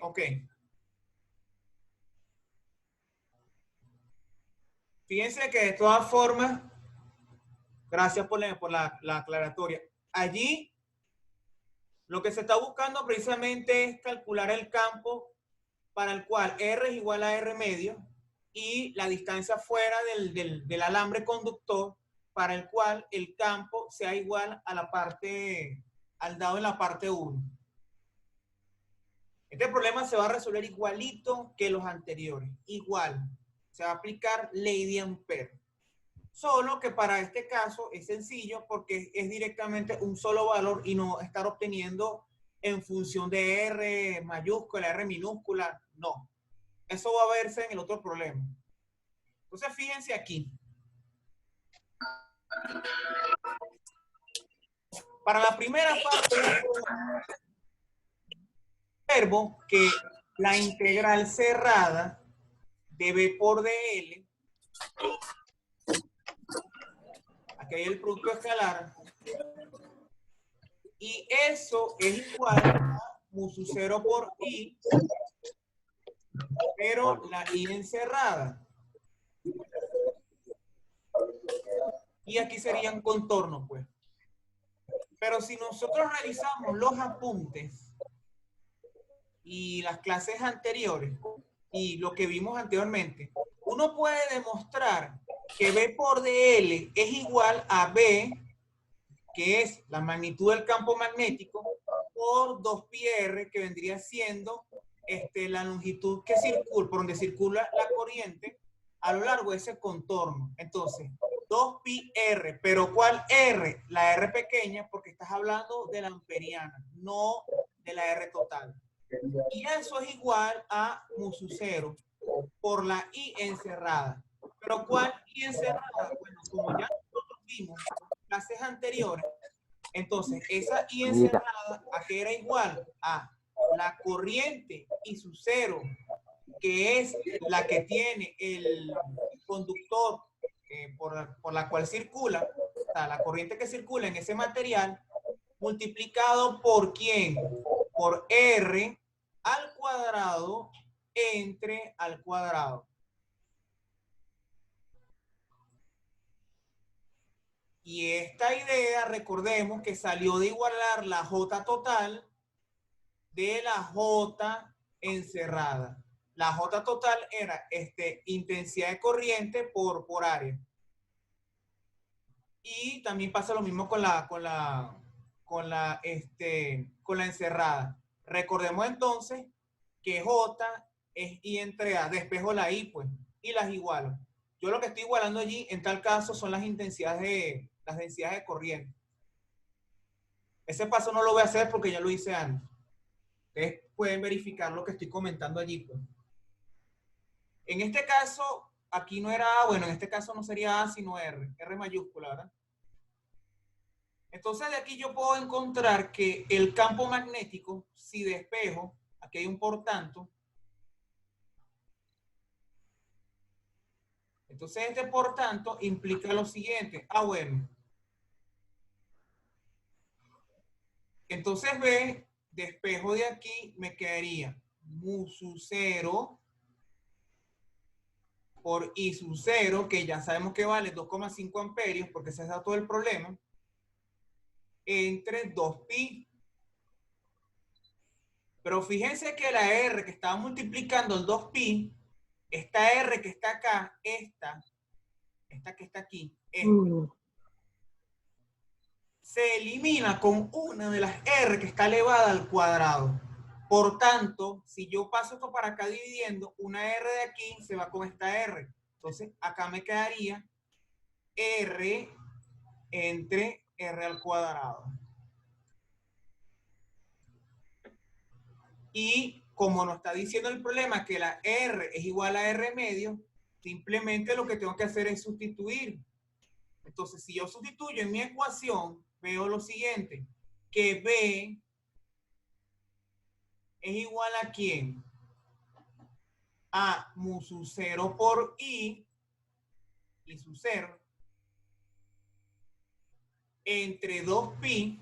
Ok. Fíjense que de todas formas, gracias por la aclaratoria. Allí lo que se está buscando precisamente es calcular el campo para el cual R es igual a R medio y la distancia fuera del alambre conductor para el cual el campo sea igual a la parte, al dado en la parte 1. Este problema se va a resolver igualito que los anteriores. Igual. Se va a aplicar ley de Ampère. Solo que para este caso es sencillo porque es directamente un solo valor y no estar obteniendo en función de R mayúscula, R minúscula. No. Eso va a verse en el otro problema. Entonces, fíjense aquí. Para la primera parte, observo que la integral cerrada de B por dl, aquí hay el producto escalar, y eso es igual a mu sub 0 por i, pero la i encerrada. Y aquí serían contornos, pues. Pero si nosotros revisamos los apuntes y las clases anteriores y lo que vimos anteriormente, uno puede demostrar que B por dl es igual a B, que es la magnitud del campo magnético, por 2πr, que vendría siendo la longitud que circula, por donde circula la corriente a lo largo de ese contorno. Entonces, 2πr, pero ¿cuál R? La R pequeña, porque estás hablando de la amperiana, no de la R total. Y eso es igual a mu sub 0 por la I encerrada. ¿Pero cuál I encerrada? Bueno, como ya nosotros vimos en clases anteriores, entonces esa I encerrada, ¿a qué era igual? A la corriente I sub 0, que es la que tiene el conductor por la cual circula, o sea, la corriente que circula en ese material, multiplicado por ¿quién? Por R al cuadrado entre al cuadrado. Y esta idea, recordemos que salió de igualar la J total de la J encerrada. La J total era intensidad de corriente por área. Y también pasa lo mismo con la encerrada. Recordemos entonces que J es I entre A. Despejo la I, pues, y las igualo. Yo lo que estoy igualando allí, en tal caso, son las densidades de corriente. Ese paso no lo voy a hacer porque ya lo hice antes. Ustedes pueden verificar lo que estoy comentando allí, pues. En este caso, aquí no era A, bueno, en este caso no sería A, sino R. R mayúscula, ¿verdad? Entonces de aquí yo puedo encontrar que el campo magnético, si despejo, aquí hay un por tanto, entonces este por tanto implica lo siguiente. Ah, bueno. Entonces ve, despejo de aquí, me quedaría mu sub 0 por I sub 0, que ya sabemos que vale 2,5 amperios, porque ese es todo el problema, entre 2pi. Pero fíjense que la R que estaba multiplicando el 2pi, esta R que está acá, esta que está aquí, se elimina con una de las R que está elevada al cuadrado. Por tanto, si yo paso esto para acá dividiendo, una R de aquí se va con esta R. Entonces, acá me quedaría R entre R al cuadrado. Y como nos está diciendo el problema que la R es igual a R medio, simplemente lo que tengo que hacer es sustituir. Entonces, si yo sustituyo en mi ecuación, veo lo siguiente, que B es igual a ¿quién? A mu sub 0 por I sub 0, entre 2pi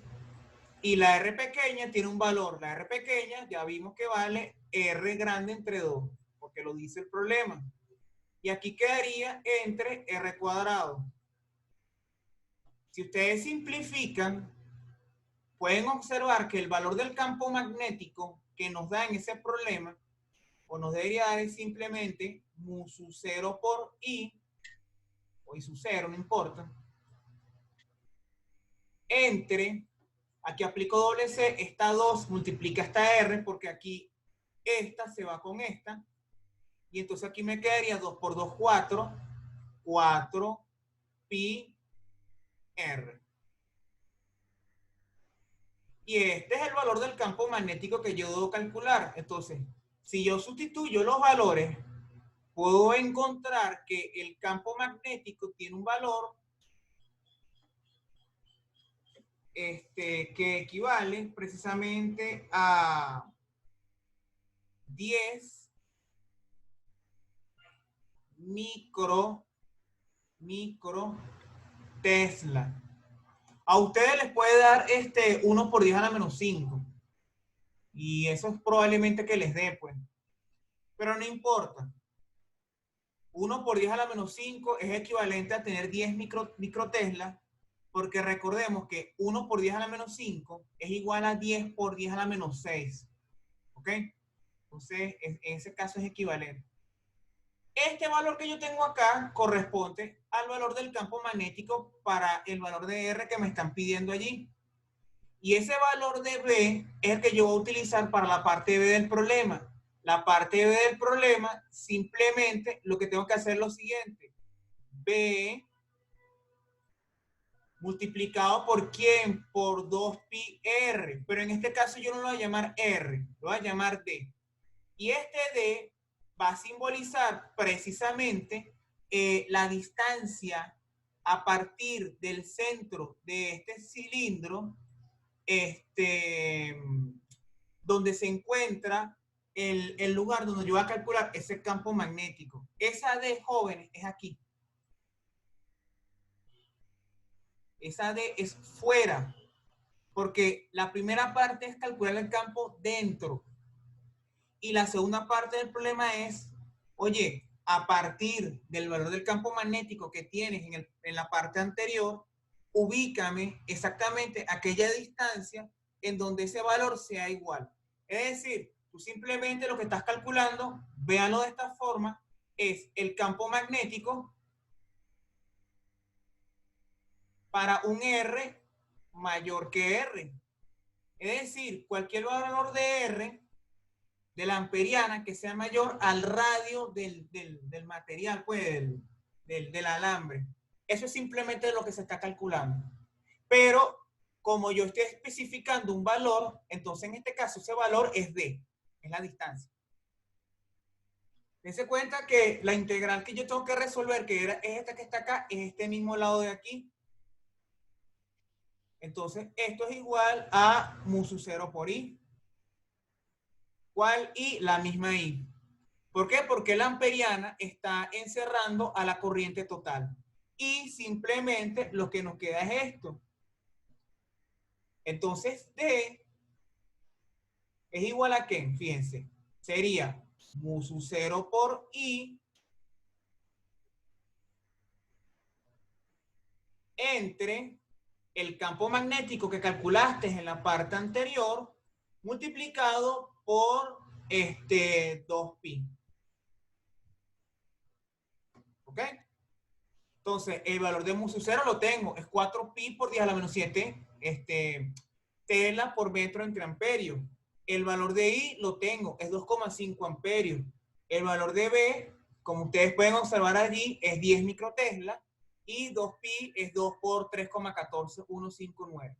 Y la R pequeña tiene un valor. La R pequeña ya vimos que vale R grande entre 2, porque lo dice el problema. Y aquí quedaría entre R cuadrado. Si ustedes simplifican, pueden observar que el valor del campo magnético que nos da en ese problema, o nos debería dar, es simplemente mu sub 0 por I, o I sub 0, no importa, entre, aquí aplico doble C, esta 2 multiplica esta R, porque aquí esta se va con esta, y entonces aquí me quedaría 2 por 2, 4, 4 pi R. Y este es el valor del campo magnético que yo debo calcular. Entonces, si yo sustituyo los valores, puedo encontrar que el campo magnético tiene un valor que equivale precisamente a 10 micro Tesla. A ustedes les puede dar 1 por 10 a la menos 5. Y eso es probablemente que les dé, pues. Pero no importa. 1 por 10 a la menos 5 es equivalente a tener 10 microtesla, porque recordemos que 1 por 10 a la menos 5 es igual a 10 por 10 a la menos 6. ¿Ok? Entonces, en ese caso es equivalente. Este valor que yo tengo acá corresponde al valor del campo magnético para el valor de R que me están pidiendo allí. Y ese valor de B es el que yo voy a utilizar para la parte B del problema. La parte B del problema, simplemente lo que tengo que hacer es lo siguiente. B multiplicado por ¿quién? Por 2πr. Pero en este caso yo no lo voy a llamar R, lo voy a llamar D. Y este D va a simbolizar precisamente la distancia a partir del centro de este cilindro, donde se encuentra el lugar donde yo voy a calcular ese campo magnético. Esa D, jóvenes, es aquí. Esa D es fuera, porque la primera parte es calcular el campo dentro. Y la segunda parte del problema es, oye, a partir del valor del campo magnético que tienes en la parte anterior, ubícame exactamente aquella distancia en donde ese valor sea igual. Es decir, tú simplemente lo que estás calculando, véanlo de esta forma, es el campo magnético para un R mayor que R. Es decir, cualquier valor de R, de la amperiana, que sea mayor al radio del material, pues, del alambre. Eso es simplemente lo que se está calculando. Pero, como yo estoy especificando un valor, entonces en este caso ese valor es D, es la distancia. Dense cuenta que la integral que yo tengo que resolver, que es esta que está acá, es este mismo lado de aquí. Entonces, esto es igual a mu sub 0 por I. ¿Cuál I? La misma I. ¿Por qué? Porque la amperiana está encerrando a la corriente total. Y simplemente lo que nos queda es esto. Entonces, D es igual a ¿qué? Fíjense. Sería mu sub 0 por I entre el campo magnético que calculaste en la parte anterior multiplicado por 2pi. ¿Ok? Entonces, el valor de mu sub 0 lo tengo. Es 4pi por 10 a la menos 7 tela por metro entre amperios. El valor de I lo tengo. Es 2,5 amperios. El valor de B, como ustedes pueden observar allí, es 10 microtesla. Y 2pi es 2 por 3,14159.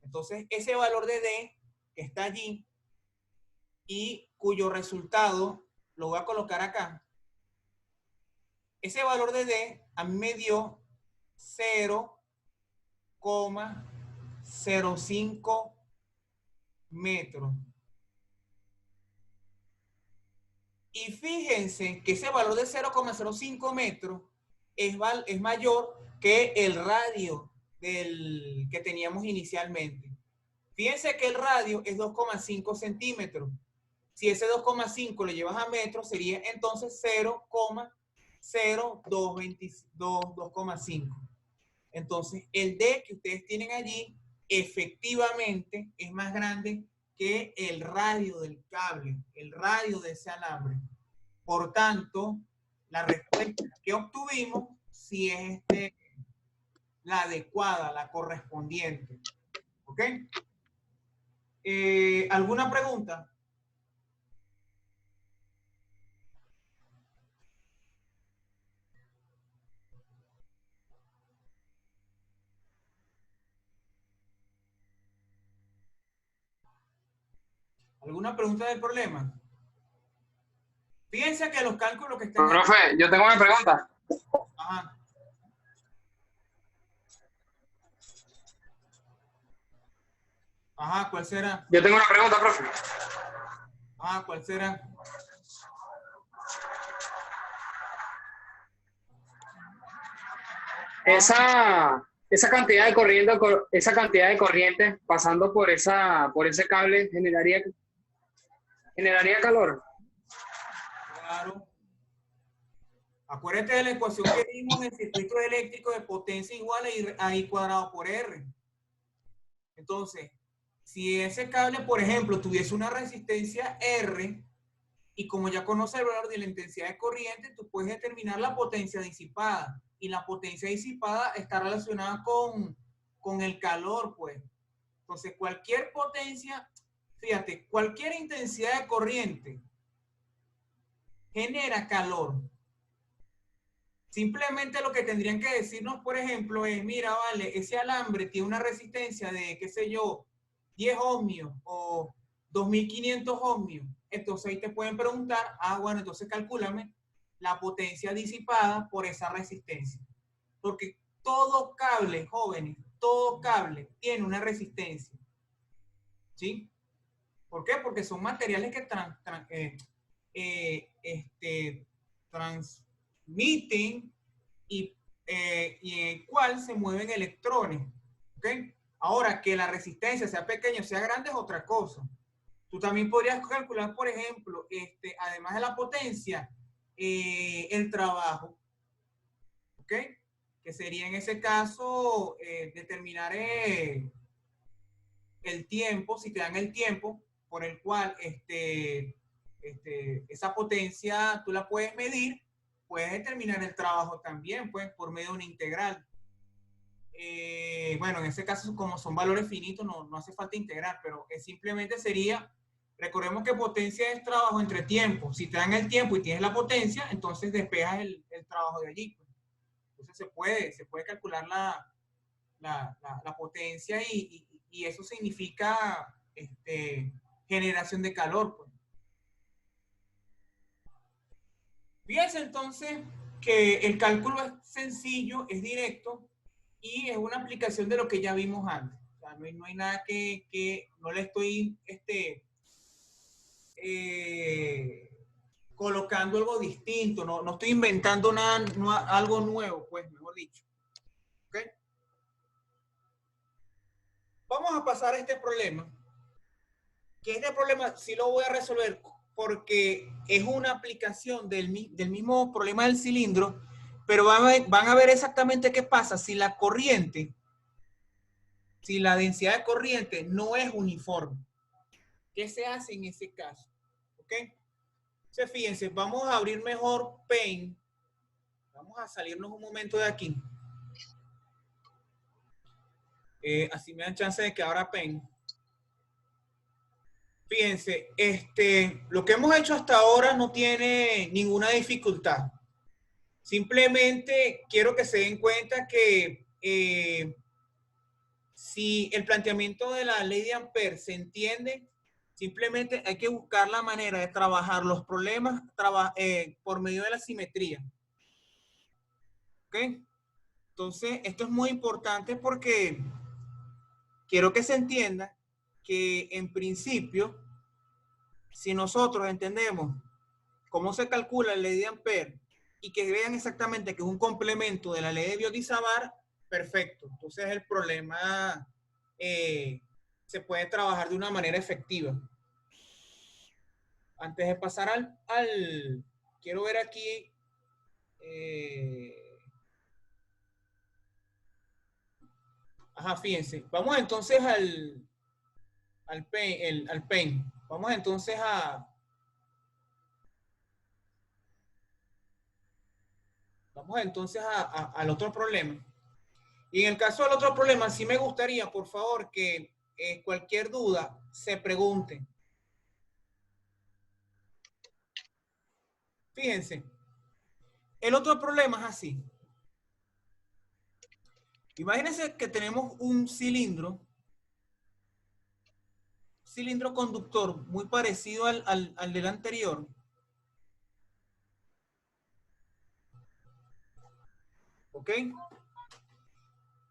Entonces, ese valor de D que está allí y cuyo resultado lo voy a colocar acá, ese valor de D a mí me dio 0,05 metros. Y fíjense que ese valor de 0,05 metros es mayor que el radio que teníamos inicialmente. Fíjense que el radio es 2,5 centímetros. Si ese 2,5 lo llevas a metros, sería entonces 0,0225. Entonces, el D que ustedes tienen allí, efectivamente, es más grande que el radio del cable, el radio de ese alambre. Por tanto, la respuesta que obtuvimos, si es la adecuada, la correspondiente. ¿Ok? ¿Alguna pregunta? ¿Alguna pregunta del problema? Fíjense que los cálculos que están... Profe, yo tengo una pregunta. Ajá. Ajá, ¿cuál será? Yo tengo una pregunta, profe. Ajá, ¿cuál será? Esa cantidad de corriente pasando por ese cable generaría calor. Claro. Acuérdate de la ecuación que vimos en circuitos eléctricos de potencia igual a I cuadrado por R. Entonces, si ese cable, por ejemplo, tuviese una resistencia R, y como ya conoces el valor de la intensidad de corriente, tú puedes determinar la potencia disipada. Y la potencia disipada está relacionada con el calor, pues. Entonces, cualquier potencia, fíjate, cualquier intensidad de corriente genera calor. Simplemente lo que tendrían que decirnos, por ejemplo, es, mira, vale, ese alambre tiene una resistencia de, qué sé yo, 10 ohmios o 2500 ohmios. Entonces ahí te pueden preguntar, bueno, entonces calcúlame la potencia disipada por esa resistencia. Porque todo cable, jóvenes, todo cable tiene una resistencia. ¿Sí? ¿Por qué? Porque son materiales que transmiten y en el cual se mueven electrones. ¿Ok? Ahora, que la resistencia sea pequeña o sea grande es otra cosa. Tú también podrías calcular, por ejemplo, además de la potencia, el trabajo. ¿Ok? Que sería en ese caso determinar el tiempo, si te dan el tiempo por el cual esa potencia tú la puedes medir, puedes determinar el trabajo también, pues, por medio de una integral. Bueno, en ese caso, como son valores finitos, no hace falta integrar, pero simplemente sería, recordemos que potencia es trabajo entre tiempo. Si te dan el tiempo y tienes la potencia, entonces despejas el trabajo de allí. Entonces se puede calcular la potencia y eso significa generación de calor. Pues. Fíjense entonces que el cálculo es sencillo, es directo y es una aplicación de lo que ya vimos antes. O sea, no hay nada que no le estoy colocando algo distinto, no estoy inventando nada, algo nuevo, pues, mejor dicho. ¿Ok? Vamos a pasar a este problema. Que este problema sí lo voy a resolver porque es una aplicación del mismo problema del cilindro, pero van a ver exactamente qué pasa si la corriente, si la densidad de corriente no es uniforme. ¿Qué se hace en ese caso? ¿Ok? Entonces, fíjense, vamos a abrir mejor Paint. Vamos a salirnos un momento de aquí. Así me dan chance de que abra Paint. Fíjense, lo que hemos hecho hasta ahora no tiene ninguna dificultad. Simplemente quiero que se den cuenta que si el planteamiento de la ley de Ampère se entiende, simplemente hay que buscar la manera de trabajar los problemas por medio de la simetría. ¿Ok? Entonces, esto es muy importante porque quiero que se entienda que en principio, si nosotros entendemos cómo se calcula la ley de Ampère y que vean exactamente que es un complemento de la ley de Biot y Savart, perfecto. Entonces el problema se puede trabajar de una manera efectiva. Antes de pasar quiero ver aquí, fíjense, vamos entonces al PEN. Vamos entonces al otro problema. Y en el caso del otro problema, sí me gustaría, por favor, que cualquier duda se pregunte. Fíjense, el otro problema es así. Imagínense que tenemos un cilindro conductor muy parecido al del anterior. ¿Ok?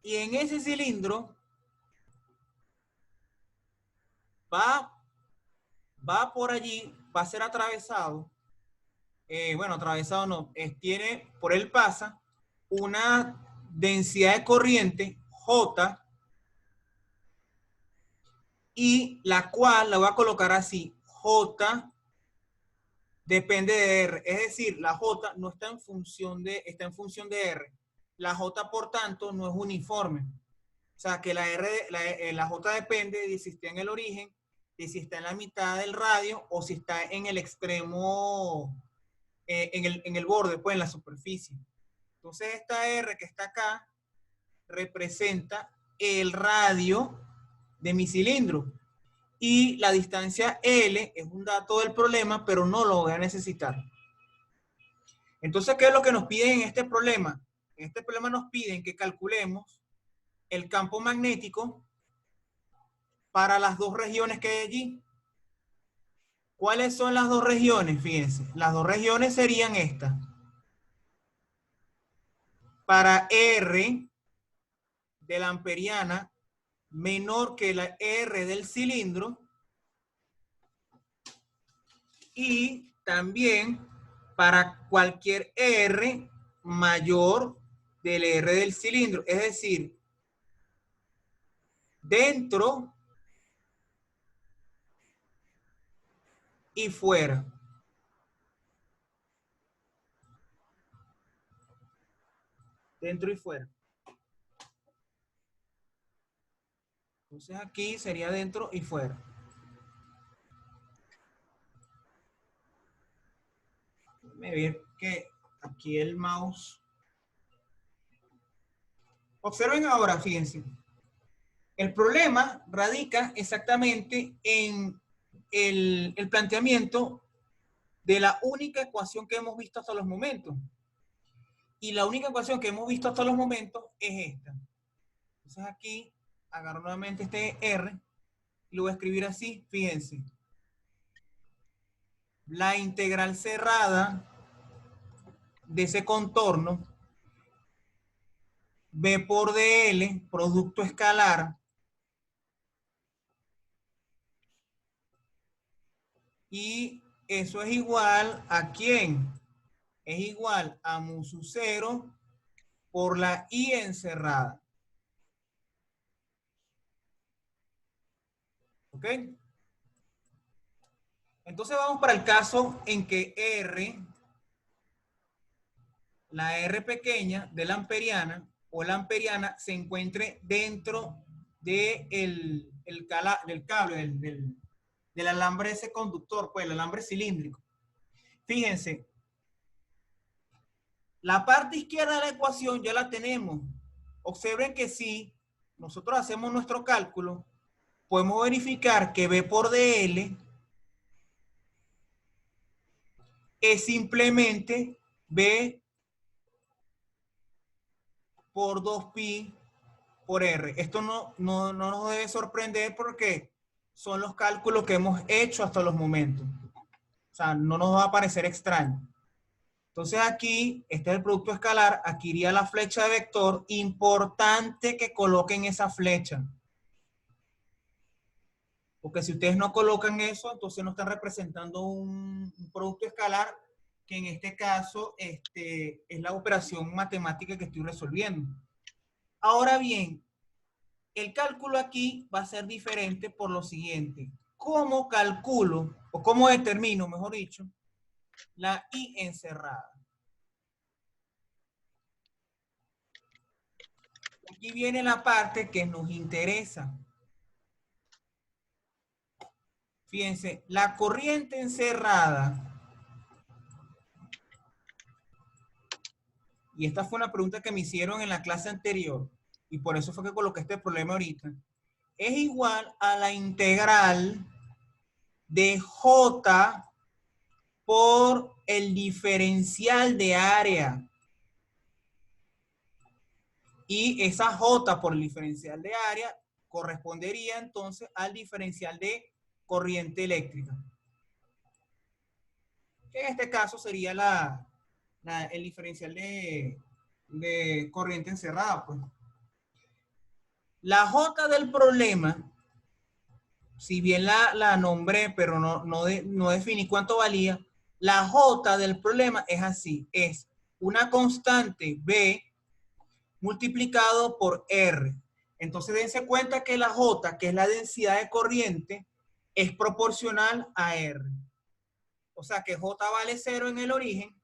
Y en ese cilindro va por allí, va a ser atravesado. Bueno, atravesado no, por él pasa una densidad de corriente J, y la cual la voy a colocar así, J depende de R, es decir, la J no está en función está en función de R. La J, por tanto, no es uniforme. O sea, que la J depende de si está en el origen, de si está en la mitad del radio o si está en el extremo, en el borde, pues en la superficie. Entonces esta R que está acá representa el radio de mi cilindro. Y la distancia L es un dato del problema, pero no lo voy a necesitar. Entonces, ¿qué es lo que nos piden en este problema? En este problema nos piden que calculemos el campo magnético para las dos regiones que hay allí. ¿Cuáles son las dos regiones? Fíjense, las dos regiones serían estas. Para R de la amperiana menor que la R del cilindro, y también para cualquier R mayor del R del cilindro, es decir, dentro y fuera. Dentro y fuera. Entonces aquí sería dentro y fuera. Déjame ver que aquí el mouse. Observen ahora, fíjense. El problema radica exactamente en el planteamiento de la única ecuación que hemos visto hasta los momentos. Y la única ecuación que hemos visto hasta los momentos es esta. Entonces aquí agarro nuevamente este R y lo voy a escribir así, fíjense. La integral cerrada de ese contorno, B por DL, producto escalar, y eso es igual a ¿quién? Es igual a mu sub 0 por la I encerrada. ¿Ok? Entonces vamos para el caso en que R, la R pequeña de la amperiana o la amperiana, se encuentre dentro del cable, del alambre de ese conductor, pues el alambre cilíndrico. Fíjense, la parte izquierda de la ecuación ya la tenemos. Observen que si nosotros hacemos nuestro cálculo, podemos verificar que B por DL es simplemente B por 2pi por R. Esto no nos debe sorprender porque son los cálculos que hemos hecho hasta los momentos. O sea, no nos va a parecer extraño. Entonces aquí, este es el producto escalar, aquí iría la flecha de vector. Importante que coloquen esa flecha. Porque si ustedes no colocan eso, entonces no están representando un producto escalar, que en este caso es la operación matemática que estoy resolviendo. Ahora bien, el cálculo aquí va a ser diferente por lo siguiente. ¿Cómo calculo, o cómo determino, mejor dicho, la I encerrada? Aquí viene la parte que nos interesa. Fíjense, la corriente encerrada, y esta fue una pregunta que me hicieron en la clase anterior, y por eso fue que coloqué este problema ahorita, es igual a la integral de J por el diferencial de área. Y esa J por el diferencial de área correspondería entonces al diferencial de corriente eléctrica. Que en este caso sería el diferencial de corriente encerrada. Pues. La J del problema, si bien la nombré, pero no definí cuánto valía, la J del problema es así, es una constante B multiplicado por R. Entonces dense cuenta que la J, que es la densidad de corriente, es proporcional a R. O sea que J vale 0 en el origen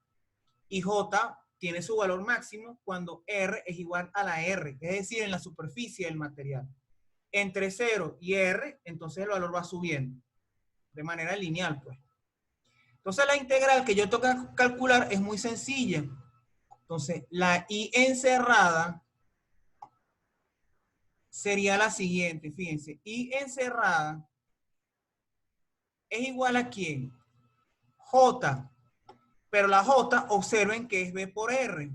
y J tiene su valor máximo cuando R es igual a la R, es decir, en la superficie del material. Entre 0 y R, entonces el valor va subiendo de manera lineal, pues. Entonces la integral que yo tengo que calcular es muy sencilla. Entonces la I encerrada sería la siguiente, fíjense, I encerrada es igual a ¿quién? J, pero la J, observen que es B por R.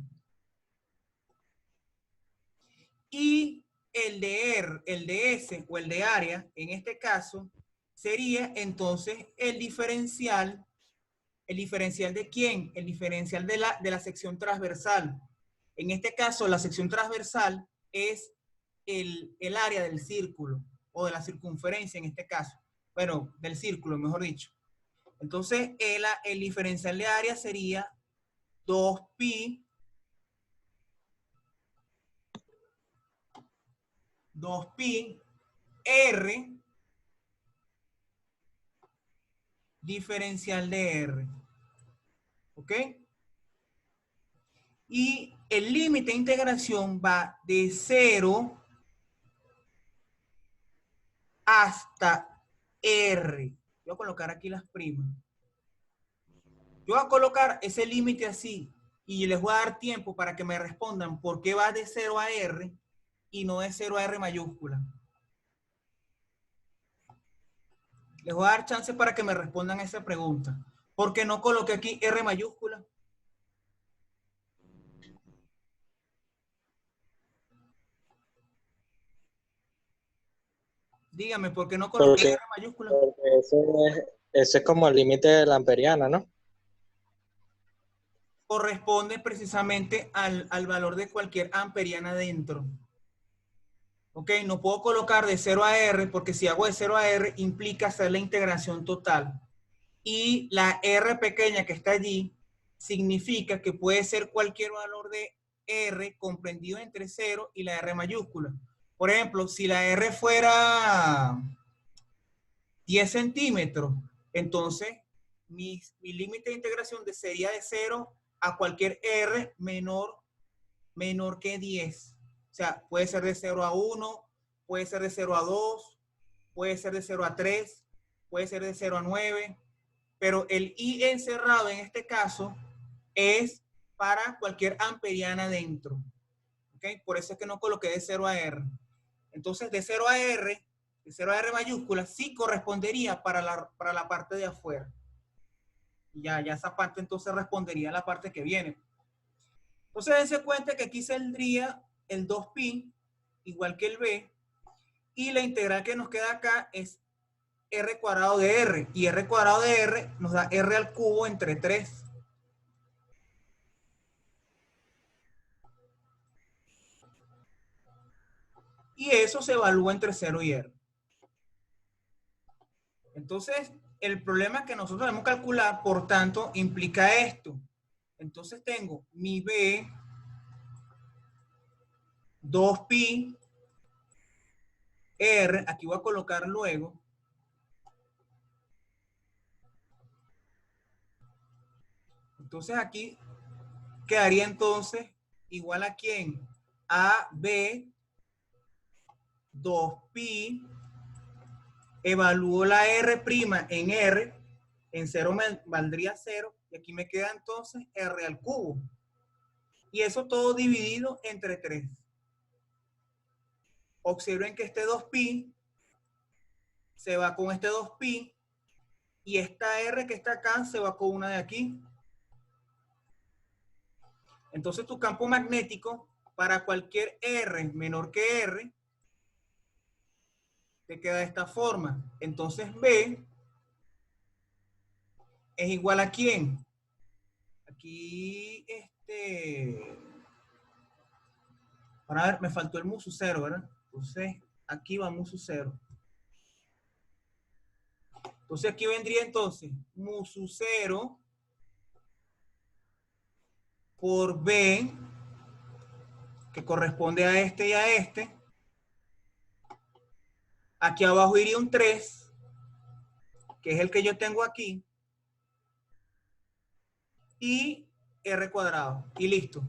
Y el de R, el de S o el de área, en este caso, sería entonces el diferencial de ¿quién? El diferencial de la sección transversal. En este caso, la sección transversal es el área del círculo o de la circunferencia en este caso. Bueno, del círculo, mejor dicho. Entonces, el diferencial de área sería 2pi R diferencial de R. ¿Ok? Y el límite de integración va de 0 hasta R. Voy a colocar aquí las primas. Yo voy a colocar ese límite así y les voy a dar tiempo para que me respondan por qué va de 0 a R y no de 0 a R mayúscula. Les voy a dar chance para que me respondan a esa pregunta. ¿Por qué no coloqué aquí R mayúscula? Dígame, ¿por qué no coloqué R mayúscula? Porque ese es como el límite de la amperiana, ¿no? Corresponde precisamente al valor de cualquier amperiana dentro. Ok, no puedo colocar de 0 a R porque si hago de 0 a R implica hacer la integración total. Y la R pequeña que está allí significa que puede ser cualquier valor de R comprendido entre 0 y la R mayúscula. Por ejemplo, si la R fuera 10 centímetros, entonces mi límite de integración sería de 0 a cualquier R menor que 10. O sea, puede ser de 0 a 1, puede ser de 0 a 2, puede ser de 0 a 3, puede ser de 0 a 9, pero el I encerrado en este caso es para cualquier amperiana dentro. ¿Okay? Por eso es que no coloqué de 0 a R. Entonces, de 0 a R mayúscula, sí correspondería para la parte de afuera. Ya esa parte entonces respondería a la parte que viene. Entonces, dense cuenta que aquí saldría el 2pi, igual que el b, y la integral que nos queda acá es r cuadrado de r, y r cuadrado de r nos da r al cubo entre 3. Y eso se evalúa entre 0 y r. Entonces, el problema que nosotros debemos calcular, por tanto, implica esto. Entonces tengo mi b, 2pi R, aquí voy a colocar luego. Entonces aquí quedaría entonces igual a quién? A, B, 2pi, evalúo la R' en R, en 0 me valdría 0, y aquí me queda entonces R al cubo. Y eso todo dividido entre 3. Observen que este 2pi se va con este 2pi, y esta R que está acá se va con una de aquí. Entonces tu campo magnético para cualquier R menor que R te queda de esta forma. Entonces B es igual a ¿quién? Aquí, para ver, me faltó el musu 0, ¿verdad? Entonces, aquí va musu 0. Entonces, aquí vendría entonces musu 0 por B, que corresponde a este y a este. Aquí abajo iría un 3, que es el que yo tengo aquí. Y R cuadrado. Y listo.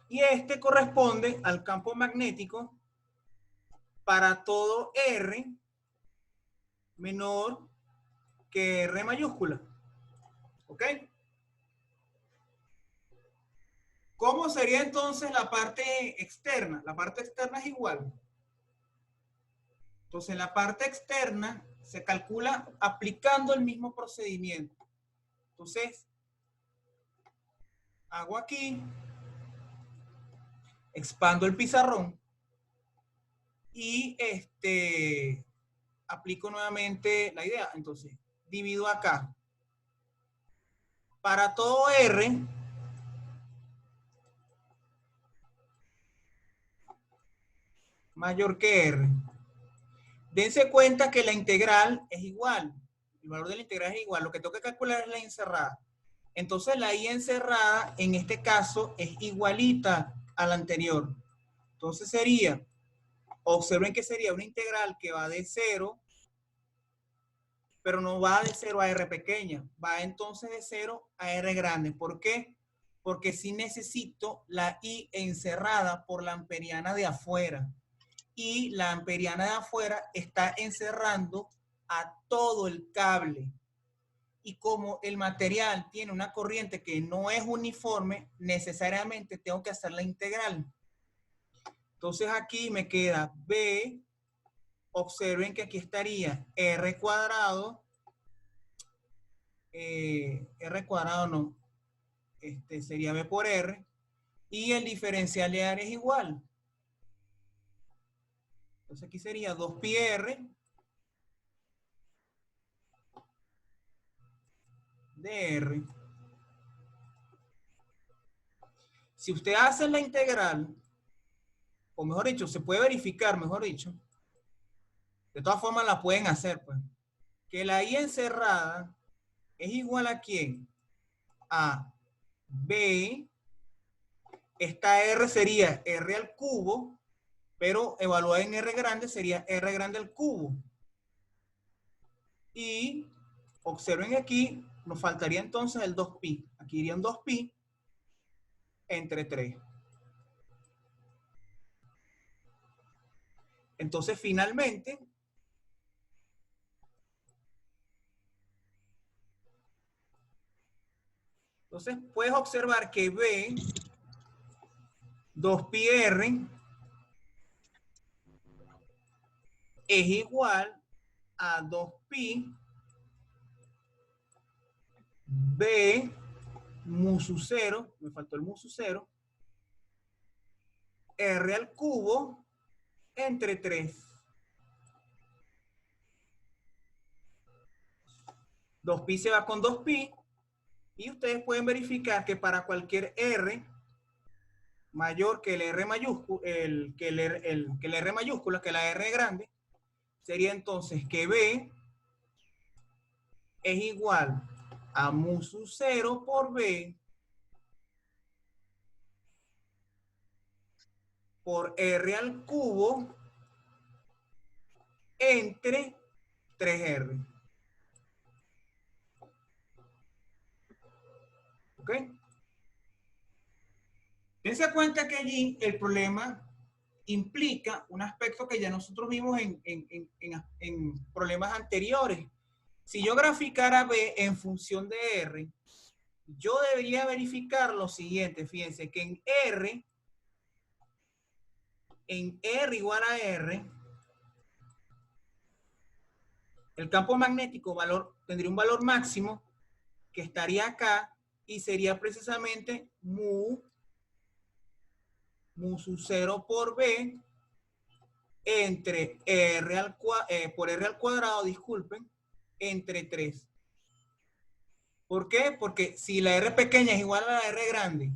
Y este corresponde al campo magnético para todo R menor que R mayúscula. ¿Ok? ¿Cómo sería entonces la parte externa? La parte externa es igual. Entonces, la parte externa se calcula aplicando el mismo procedimiento. Entonces, hago aquí, expando el pizarrón y aplico nuevamente la idea. Entonces, divido acá. Para todo R, mayor que R. Dense cuenta que la integral es igual. El valor de la integral es igual. Lo que tengo que calcular es la encerrada. Entonces la I encerrada en este caso es igualita a la anterior. Entonces sería, observen que sería una integral que va de 0, pero no va de 0 a R pequeña. Va entonces de 0 a R grande. ¿Por qué? Porque sí necesito la I encerrada por la amperiana de afuera. Y la amperiana de afuera está encerrando a todo el cable. Y como el material tiene una corriente que no es uniforme, necesariamente tengo que hacer la integral. Entonces aquí me queda B, observen que aquí estaría R cuadrado, R cuadrado no, sería B por R, y el diferencial de área es igual. Entonces aquí sería 2pi R de R. Si usted hace la integral, o mejor dicho, se puede verificar, mejor dicho, de todas formas la pueden hacer, pues, que la I encerrada es igual a ¿quién? A B. Esta R sería R al cubo, pero evaluada en R grande sería R grande al cubo. Y observen aquí, nos faltaría entonces el 2pi. Aquí iría un 2pi entre 3. Entonces, finalmente, entonces puedes observar que B, 2pi R, es igual a 2pi B musu 0, me faltó el musu 0, R al cubo entre 3. 2pi se va con 2pi y ustedes pueden verificar que para cualquier R mayor que el R mayúscula, que el R mayúscula, que la R grande, sería entonces que B es igual a musu 0 por B por R al cubo entre 3R. ¿Ok? Dense cuenta que allí el problema implica un aspecto que ya nosotros vimos en problemas anteriores. Si yo graficara B en función de R, yo debería verificar lo siguiente. Fíjense que en R igual a R, el campo magnético tendría un valor máximo que estaría acá y sería precisamente mu sub 0 por B entre por R al cuadrado, disculpen, entre 3. ¿Por qué? Porque si la R pequeña es igual a la R grande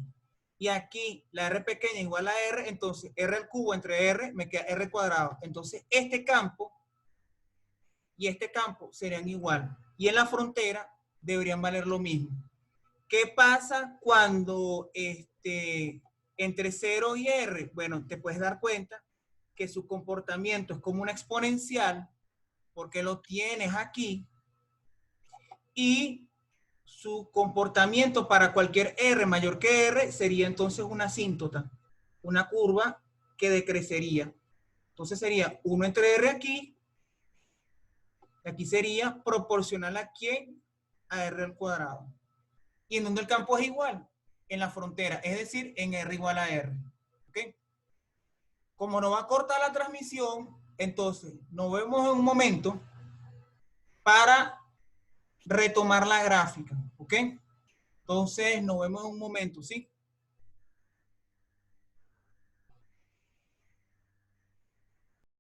y aquí la R pequeña es igual a R, entonces R al cubo entre R me queda R cuadrado. Entonces este campo y este campo serían igual. Y en la frontera deberían valer lo mismo. ¿Qué pasa cuando entre 0 y R? Bueno, te puedes dar cuenta que su comportamiento es como una exponencial porque lo tienes aquí y su comportamiento para cualquier R mayor que R sería entonces una asíntota, una curva que decrecería. Entonces sería 1 entre R aquí, y aquí sería proporcional a quién, a R al cuadrado. Y en donde el campo es igual, en la frontera, es decir, en R igual a R. ¿Okay? Como no va a cortar la transmisión, entonces nos vemos en un momento para retomar la gráfica. ¿Ok? Entonces nos vemos en un momento, ¿sí?